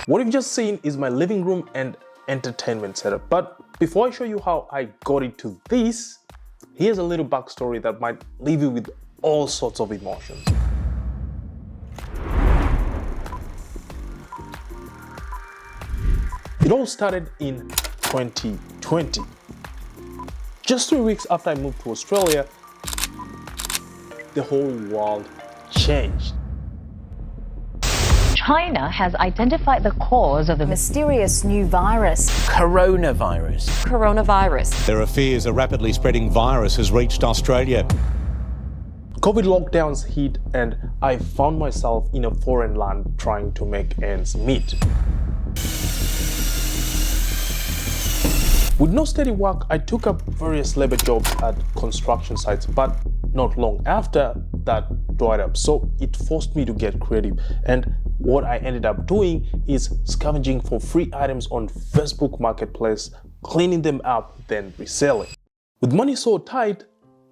What you've just seen is my living room and entertainment setup. But before I show you how I got into this, here's a little backstory that might leave you with all sorts of emotions. It all started in 2020. Just 3 weeks after I moved to Australia, the whole world changed. China has identified the cause of the mysterious new virus. Coronavirus. Coronavirus. There are fears a rapidly spreading virus has reached Australia. COVID lockdowns hit and I found myself in a foreign land trying to make ends meet. With no steady work, I took up various labor jobs at construction sites, but not long after that dried up, so it forced me to get creative. And what I ended up doing is scavenging for free items on Facebook Marketplace, cleaning them up, then reselling. With money so tight,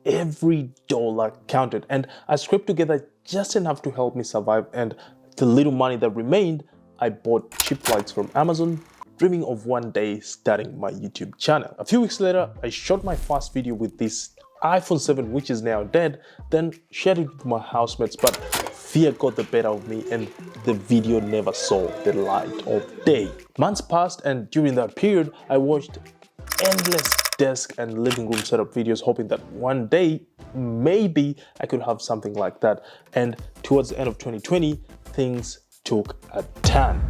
every dollar counted, and I scraped together just enough to help me survive, and the little money that remained, I bought cheap flights from Amazon, dreaming of one day starting my YouTube channel. A few weeks later, I shot my first video with this iPhone 7, which is now dead, then shared it with my housemates, but fear got the better of me and the video never saw the light of day. Months passed, and during that period, I watched endless desk and living room setup videos, hoping that one day, maybe I could have something like that. And towards the end of 2020, things took a turn.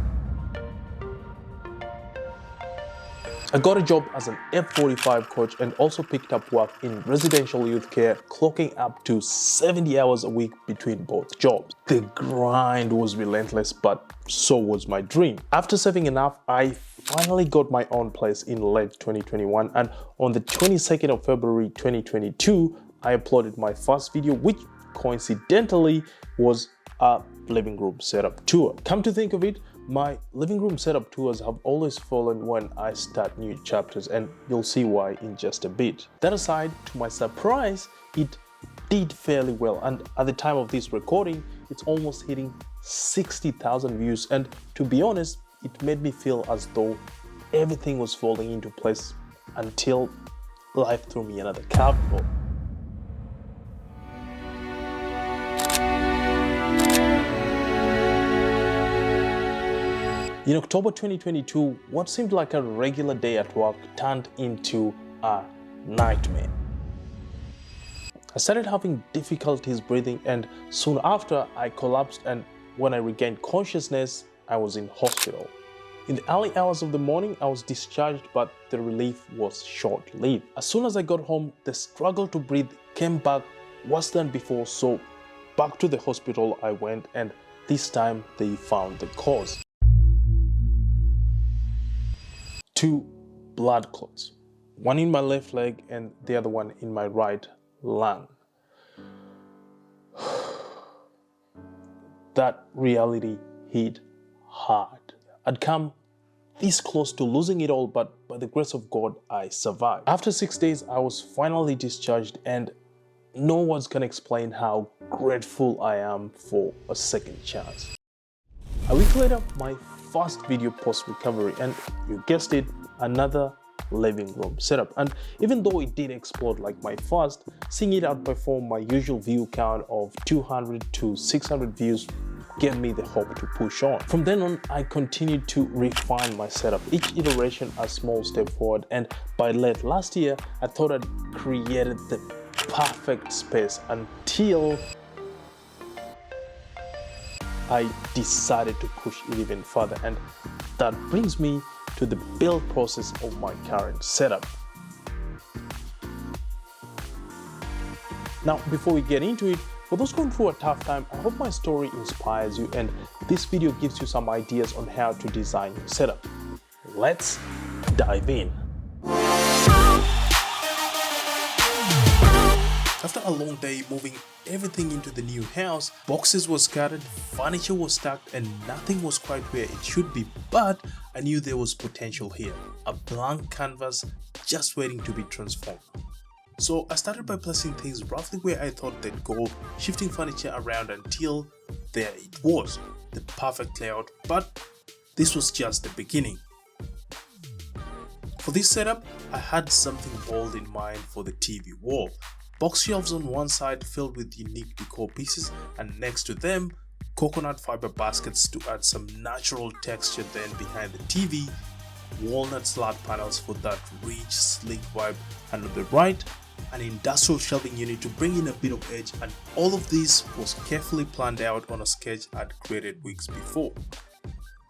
I got a job as an F45 coach and also picked up work in residential youth care, clocking up to 70 hours a week between both jobs. The grind was relentless, but so was my dream. After saving enough, I finally got my own place in late 2021, and on the 22nd of February 2022, I uploaded my first video, which coincidentally was a living room setup tour. Come to think of it, my living room setup tours have always fallen when I start new chapters, and you'll see why in just a bit. That aside, to my surprise, it did fairly well, and at the time of this recording, it's almost hitting 60,000 views, and to be honest, it made me feel as though everything was falling into place until life threw me another curveball. In October 2022, what seemed like a regular day at work turned into a nightmare. I started having difficulties breathing, and soon after I collapsed, and when I regained consciousness, I was in hospital. In the early hours of the morning, I was discharged, but the relief was short-lived. As soon as I got home, the struggle to breathe came back worse than before, so back to the hospital I went, and this time they found the cause. 2 blood clots, one in my left leg and the other one in my right lung. That reality hit hard. I'd come this close to losing it all, but by the grace of God, I survived. After 6 days, I was finally discharged, and no words can explain how grateful I am for a second chance. A week later, my first video post-recovery, and you guessed it, another living room setup. And even though it did explode like my first, seeing it outperform my usual view count of 200 to 600 views gave me the hope to push on. From then on, I continued to refine my setup, each iteration a small step forward, and by late last year, I thought I'd created the perfect space until I decided to push it even further, and that brings me to the build process of my current setup. Now, before we get into it, for those going through a tough time, I hope my story inspires you and this video gives you some ideas on how to design your setup. Let's dive in. After a long day moving everything into the new house, boxes were scattered, furniture was stacked, and nothing was quite where it should be, but I knew there was potential here, a blank canvas just waiting to be transformed. So I started by placing things roughly where I thought they'd go, shifting furniture around until there it was, the perfect layout. But this was just the beginning. For this setup, I had something bold in mind for the TV wall. Box shelves on one side filled with unique decor pieces, and next to them, coconut fiber baskets to add some natural texture. Then behind the TV, walnut slat panels for that rich, sleek vibe, and on the right, an industrial shelving unit to bring in a bit of edge, and all of this was carefully planned out on a sketch I'd created weeks before.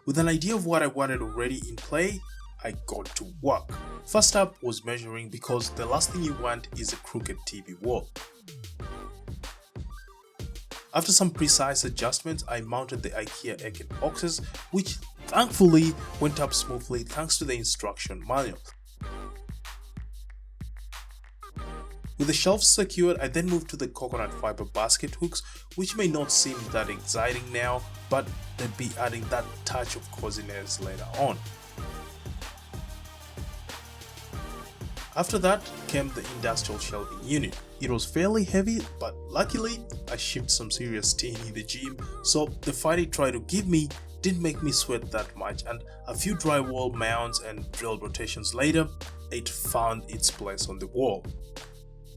With an idea of what I wanted already in play, I got to work. First up was measuring, because the last thing you want is a crooked TV wall. After some precise adjustments, I mounted the IKEA egg boxes, which thankfully went up smoothly thanks to the instruction manual. With the shelves secured, I then moved to the coconut fiber basket hooks, which may not seem that exciting now, but they'd be adding that touch of coziness later on. After that came the industrial shelving unit. It was fairly heavy, but luckily I shipped some serious teen in the gym, so the fight it tried to give me didn't make me sweat that much, and a few drywall mounts and drill rotations later, it found its place on the wall.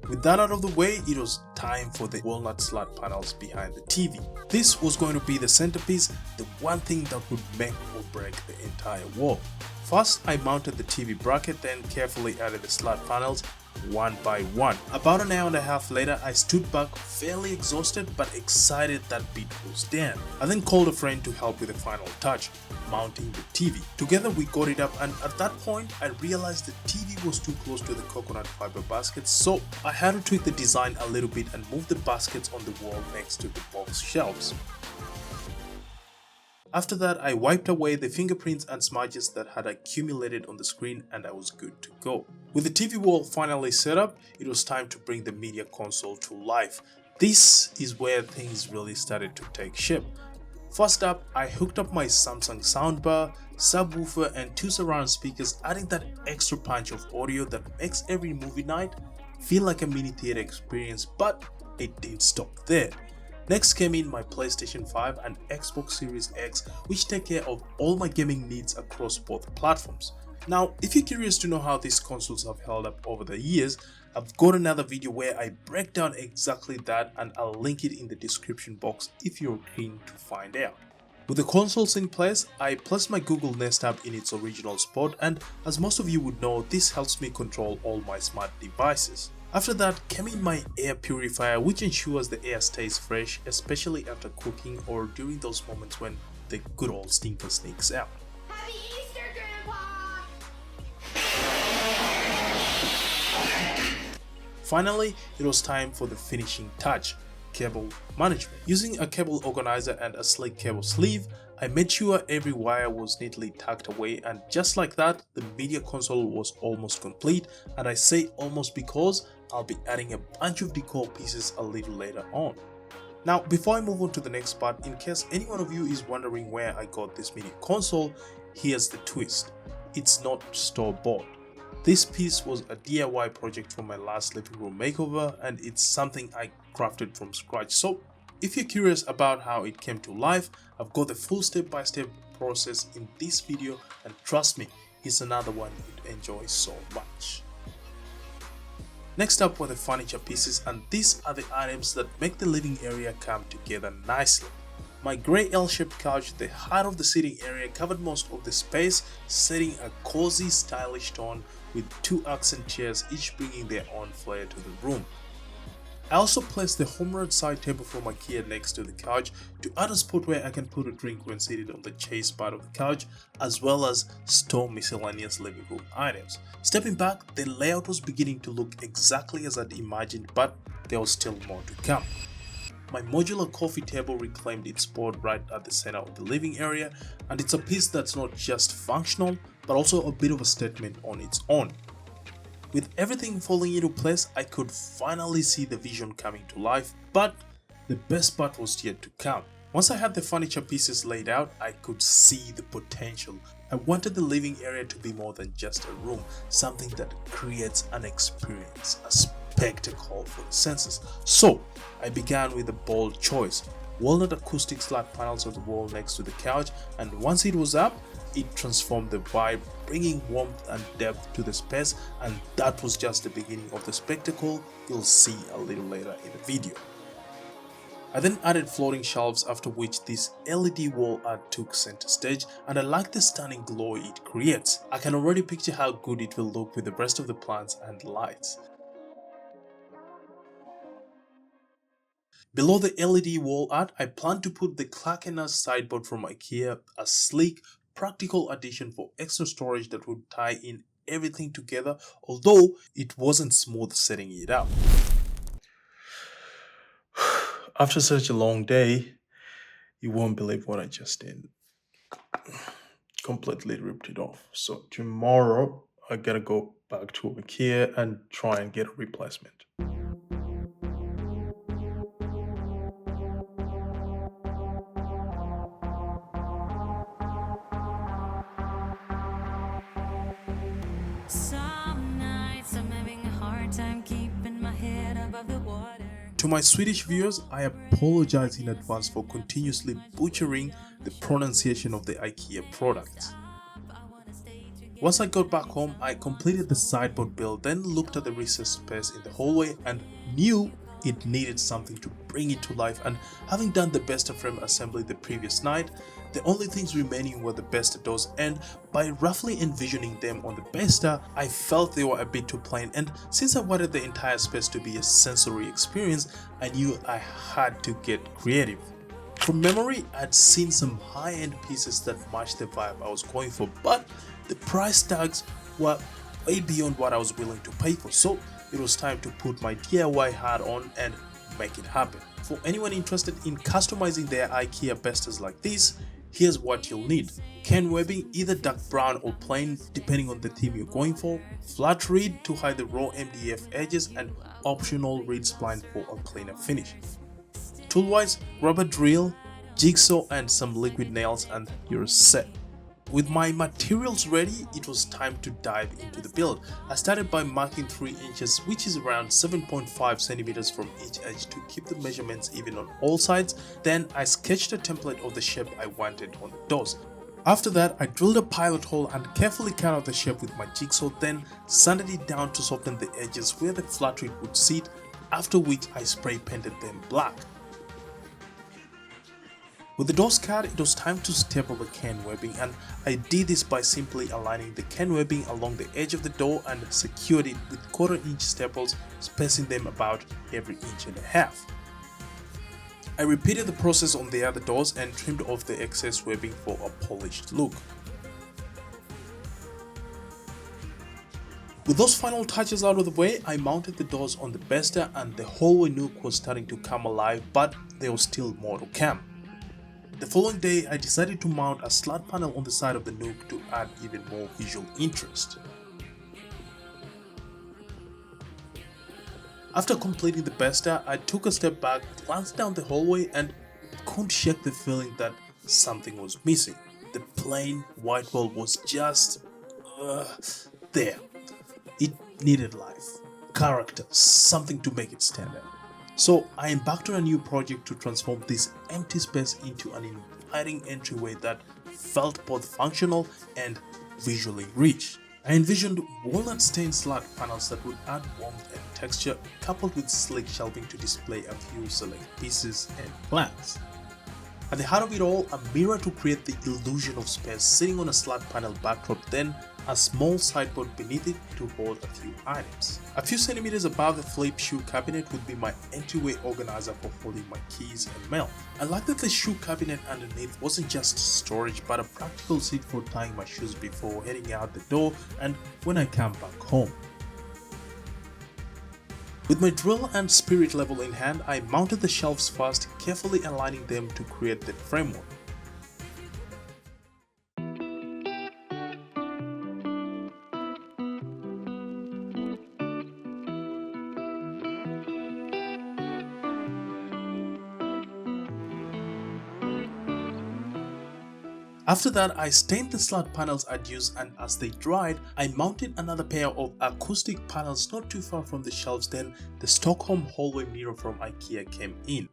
With that out of the way, it was time for the walnut slat panels behind the TV. This was going to be the centerpiece, the one thing that would make or break the entire wall. First, I mounted the TV bracket, then carefully added the slat panels one by one. About an hour and a half later, I stood back fairly exhausted but excited that bit was done. I then called a friend to help with the final touch, mounting the TV. Together we got it up, and at that point I realized the TV was too close to the coconut fiber baskets, so I had to tweak the design a little bit and move the baskets on the wall next to the box shelves. After that, I wiped away the fingerprints and smudges that had accumulated on the screen, and I was good to go. With the TV wall finally set up, it was time to bring the media console to life. This is where things really started to take shape. First up, I hooked up my Samsung soundbar, subwoofer and 2 surround speakers, adding that extra punch of audio that makes every movie night feel like a mini theater experience, but it didn't stop there. Next came in my PlayStation 5 and Xbox Series X, which take care of all my gaming needs across both platforms. Now, if you're curious to know how these consoles have held up over the years, I've got another video where I break down exactly that, and I'll link it in the description box if you're keen to find out. With the consoles in place, I placed my Google Nest app in its original spot, and as most of you would know, this helps me control all my smart devices. After that came in my air purifier, which ensures the air stays fresh, especially after cooking or during those moments when the good old stinker sneaks out. Happy Easter, Grandpa! Finally, it was time for the finishing touch, cable management. Using a cable organizer and a sleek cable sleeve, I made sure every wire was neatly tucked away, and just like that, the media console was almost complete. And I say almost because I'll be adding a bunch of decor pieces a little later on. Now, before I move on to the next part, in case any one of you is wondering where I got this media console, here's the twist. It's not store-bought. This piece was a DIY project from my last living room makeover, and it's something I crafted from scratch. So if you're curious about how it came to life, I've got the full step-by-step process in this video, and trust me, it's another one you'd enjoy so much. Next up were the furniture pieces, and these are the items that make the living area come together nicely. My grey L-shaped couch, the heart of the sitting area, covered most of the space, setting a cozy, stylish tone with 2 accent chairs, each bringing their own flair to the room. I also placed the homeward side table from IKEA next to the couch to add a spot where I can put a drink when seated on the chase part of the couch, as well as store miscellaneous living room items. Stepping back, the layout was beginning to look exactly as I'd imagined, but there was still more to come. My modular coffee table reclaimed its spot right at the center of the living area, and it's a piece that's not just functional, but also a bit of a statement on its own. With everything falling into place, I could finally see the vision coming to life, but the best part was yet to come. Once I had the furniture pieces laid out, I could see the potential. I wanted the living area to be more than just a room, something that creates an experience, a spectacle for the senses. So I began with a bold choice: walnut acoustic slat panels on the wall next to the couch, and once it was up, it transformed the vibe, bringing warmth and depth to the space, and that was just the beginning of the spectacle you'll see a little later in the video. I then added floating shelves, after which this LED wall art took center stage, and I like the stunning glow it creates. I can already picture how good it will look with the rest of the plants and lights. Below the LED wall art, I plan to put the Clackenas sideboard from IKEA, a sleek, practical addition for extra storage that would tie in everything together, although it wasn't smooth setting it up. After such a long day, you won't believe what I just did. Completely ripped it off. So tomorrow, I gotta go back to IKEA and try and get a replacement. Some nights I'm having a hard time keeping my head above the water. To my Swedish viewers, I apologize in advance for continuously butchering the pronunciation of the IKEA products. Once I got back home, I completed the sideboard build, then looked at the recessed space in the hallway and knew it needed something to bring it to life, and having done the BESTA frame assembly the previous night, the only things remaining were the BESTA doors, and by roughly envisioning them on the BESTA, I felt they were a bit too plain, and since I wanted the entire space to be a sensory experience, I knew I had to get creative. From memory, I'd seen some high-end pieces that matched the vibe I was going for, but the price tags were way beyond what I was willing to pay for, so it was time to put my DIY hat on and make it happen. For anyone interested in customizing their IKEA BESTAs like this, here's what you'll need. Can webbing, either dark brown or plain depending on the theme you're going for, flat reed to hide the raw MDF edges, and optional reed spline for a cleaner finish. Tool-wise, rubber drill, jigsaw and some liquid nails and you're set. With my materials ready, it was time to dive into the build. I started by marking 3 inches, which is around 7.5 centimeters from each edge to keep the measurements even on all sides. Then I sketched a template of the shape I wanted on the doors. After that, I drilled a pilot hole and carefully cut out the shape with my jigsaw, then sanded it down to soften the edges where the flat reed would sit, after which I spray painted them black. With the doors cut, it was time to staple the can webbing, and I did this by simply aligning the can webbing along the edge of the door and secured it with 1/4 inch staples, spacing them about every 1.5 inches. I repeated the process on the other doors and trimmed off the excess webbing for a polished look. With those final touches out of the way, I mounted the doors on the BESTA and the hallway nook was starting to come alive, but there was still more to come. The following day, I decided to mount a slat panel on the side of the nook to add even more visual interest. After completing the BESTA, I took a step back, glanced down the hallway and couldn't shake the feeling that something was missing. The plain white wall was just there. It needed life, character, something to make it stand out. So I embarked on a new project to transform this empty space into an inviting entryway that felt both functional and visually rich. I envisioned walnut stained slat panels that would add warmth and texture, coupled with sleek shelving to display a few select pieces and plants. At the heart of it all, a mirror to create the illusion of space sitting on a slat panel backdrop, then a small sideboard beneath it to hold a few items. A few centimeters above the flip shoe cabinet would be my entryway organizer for holding my keys and mail. I like that the shoe cabinet underneath wasn't just storage but a practical seat for tying my shoes before heading out the door and when I come back home. With my drill and spirit level in hand, I mounted the shelves first, carefully aligning them to create the framework. After that, I stained the slat panels I'd used, and as they dried, I mounted another pair of acoustic panels not too far from the shelves. Then the Stockholm hallway mirror from IKEA came in.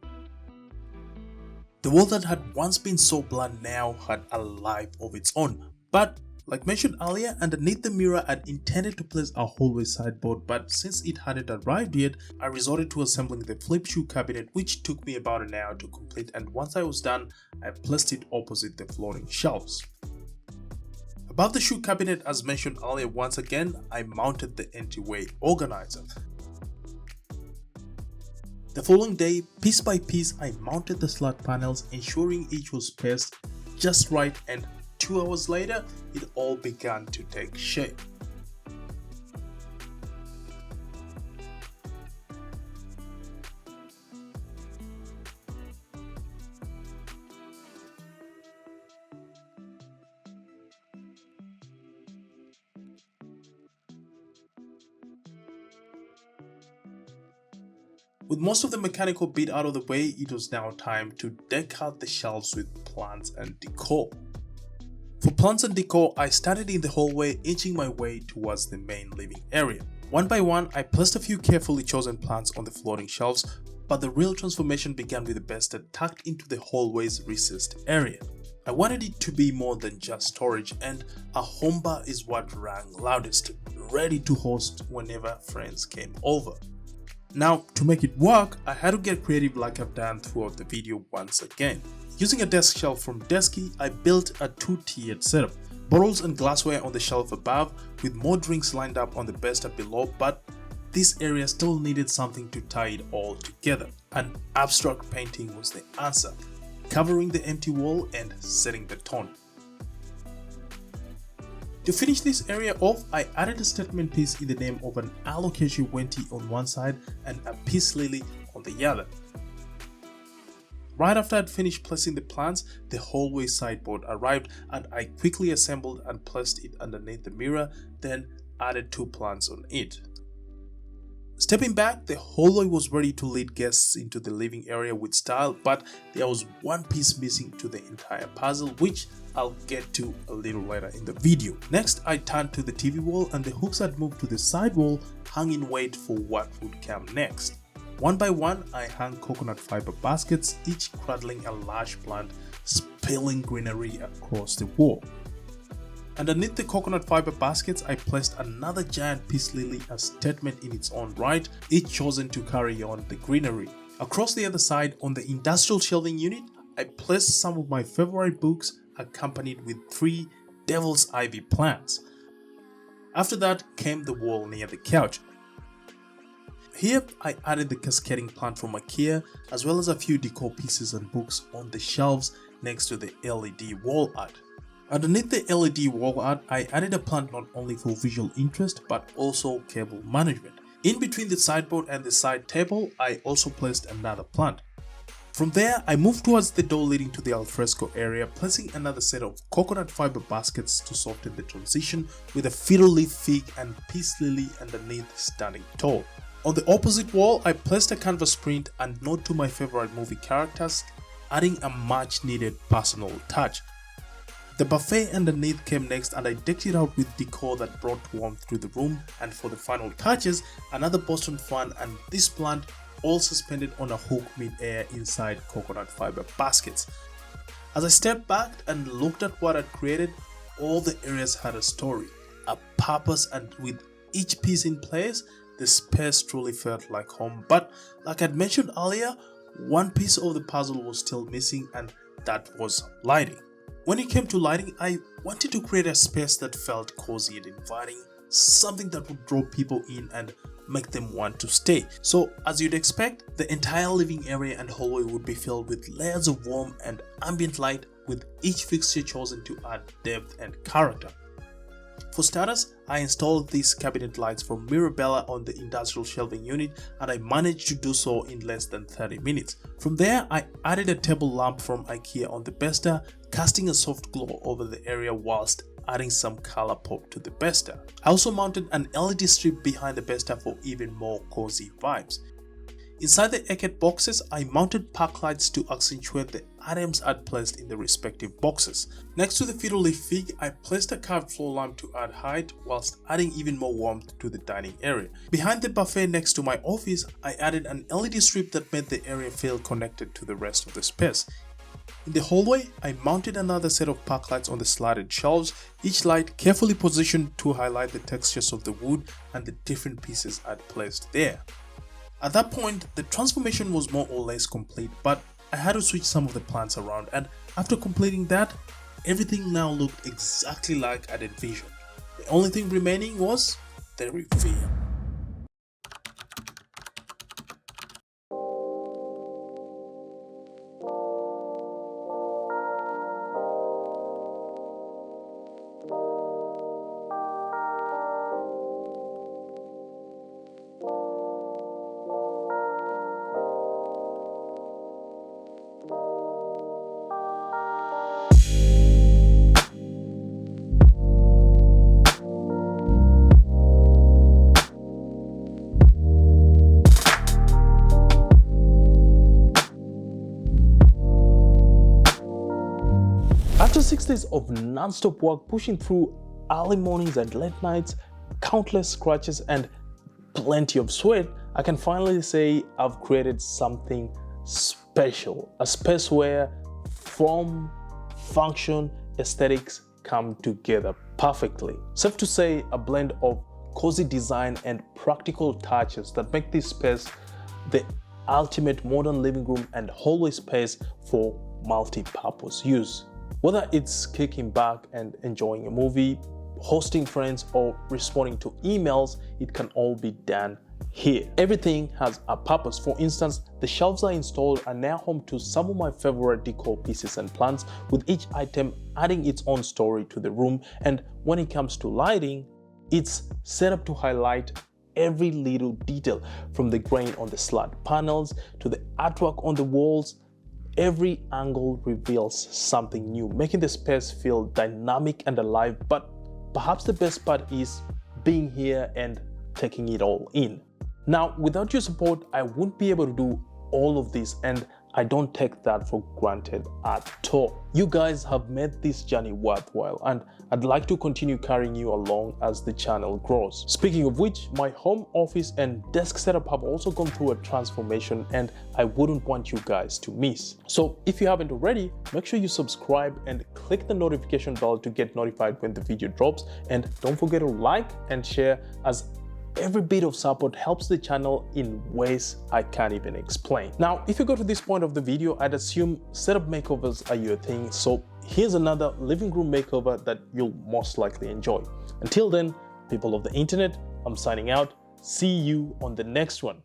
The wall that had once been so bland now had a life of its own, But like mentioned earlier, underneath the mirror I'd intended to place a hallway sideboard, but since it hadn't arrived yet, I resorted to assembling the flip shoe cabinet, which took me about an hour to complete, and once I was done, I placed it opposite the floating shelves. Above the shoe cabinet, as mentioned earlier, once again, I mounted the entryway organizer. The following day, piece by piece, I mounted the slat panels, ensuring each was spaced just right, and 2 hours later, it all began to take shape. With most of the mechanical bit out of the way, it was now time to deck out the shelves with plants and decor. For plants and decor, I started in the hallway, inching my way towards the main living area. One by one, I placed a few carefully chosen plants on the floating shelves, but the real transformation began with the BESTA tucked into the hallway's recessed area. I wanted it to be more than just storage, and a home bar is what rang loudest, ready to host whenever friends came over. Now, to make it work, I had to get creative like I've done throughout the video once again. Using a desk shelf from Desky, I built a 2-tiered setup. Bottles and glassware on the shelf above, with more drinks lined up on the BESTA below, but this area still needed something to tie it all together. An abstract painting was the answer, covering the empty wall and setting the tone. To finish this area off, I added a statement piece in the name of an alocasia wenti on one side and a peace lily on the other. Right after I'd finished placing the plants, the hallway sideboard arrived, and I quickly assembled and placed it underneath the mirror, then added 2 plants on it. Stepping back, the hallway was ready to lead guests into the living area with style, but there was one piece missing to the entire puzzle, which I'll get to a little later in the video. Next, I turned to the TV wall, and the hooks I'd moved to the side wall hung in wait for what would come next. One by one, I hung coconut fiber baskets, each cradling a large plant, spilling greenery across the wall. Underneath the coconut fiber baskets, I placed another giant peace lily, a statement in its own right, each chosen to carry on the greenery. Across the other side, on the industrial shelving unit, I placed some of my favorite books, accompanied with 3 devil's ivy plants. After that came the wall near the couch. Here, I added the cascading plant from IKEA, as well as a few decor pieces and books on the shelves next to the LED wall art. Underneath the LED wall art, I added a plant not only for visual interest but also cable management. In between the sideboard and the side table, I also placed another plant. From there, I moved towards the door leading to the alfresco area, placing another set of coconut fiber baskets to soften the transition, with a fiddle leaf fig and peace lily underneath standing tall. On the opposite wall, I placed a canvas print and note to my favorite movie characters, adding a much needed personal touch. The buffet underneath came next, and I decked it out with decor that brought warmth to the room, and for the final touches, another Boston fan and this plant all suspended on a hook mid-air inside coconut fiber baskets. As I stepped back and looked at what I'd created, all the areas had a story, a purpose, and with each piece in place, the space truly felt like home. But like I'd mentioned earlier, one piece of the puzzle was still missing, and that was lighting. When it came to lighting, I wanted to create a space that felt cozy and inviting, something that would draw people in and make them want to stay. So as you'd expect, the entire living area and hallway would be filled with layers of warm and ambient light, with each fixture chosen to add depth and character. For starters, I installed these cabinet lights from Mirabella on the industrial shelving unit, and I managed to do so in less than 30 minutes. From there, I added a table lamp from IKEA on the BESTA, casting a soft glow over the area whilst adding some color pop to the BESTA. I also mounted an LED strip behind the BESTA for even more cozy vibes. Inside the Eket boxes, I mounted park lights to accentuate the items I'd placed in the respective boxes. Next to the fiddle leaf fig, I placed a carved floor lamp to add height whilst adding even more warmth to the dining area. Behind the buffet next to my office, I added an LED strip that made the area feel connected to the rest of the space. In the hallway, I mounted another set of park lights on the slatted shelves, each light carefully positioned to highlight the textures of the wood and the different pieces I'd placed there. At that point, the transformation was more or less complete, but I had to switch some of the plants around, and after completing that, everything now looked exactly like I'd envisioned. The only thing remaining was the reveal. After 6 days of non-stop work, pushing through early mornings and late nights, countless scratches and plenty of sweat, I can finally say I've created something special. A space where form, function, aesthetics come together perfectly. Safe to say, a blend of cozy design and practical touches that make this space the ultimate modern living room and hallway space for multi-purpose use. Whether it's kicking back and enjoying a movie, hosting friends, or responding to emails, it can all be done here. Everything has a purpose. For instance, the shelves I installed are now home to some of my favorite decor pieces and plants, with each item adding its own story to the room. And when it comes to lighting, it's set up to highlight every little detail, from the grain on the slat panels to the artwork on the walls. Every angle reveals something new, making the space feel dynamic and alive. But perhaps the best part is being here and taking it all in. Now, without your support, I wouldn't be able to do all of this, and I don't take that for granted at all. You guys have made this journey worthwhile, and I'd like to continue carrying you along as the channel grows. Speaking of which, my home office and desk setup have also gone through a transformation, and I wouldn't want you guys to miss. So if you haven't already, make sure you subscribe and click the notification bell to get notified when the video drops, and don't forget to like and share, as every bit of support helps the channel in ways I can't even explain. Now, if you go to this point of the video, I'd assume setup makeovers are your thing, so here's another living room makeover that you'll most likely enjoy. Until then, people of the internet, I'm signing out. See you on the next one.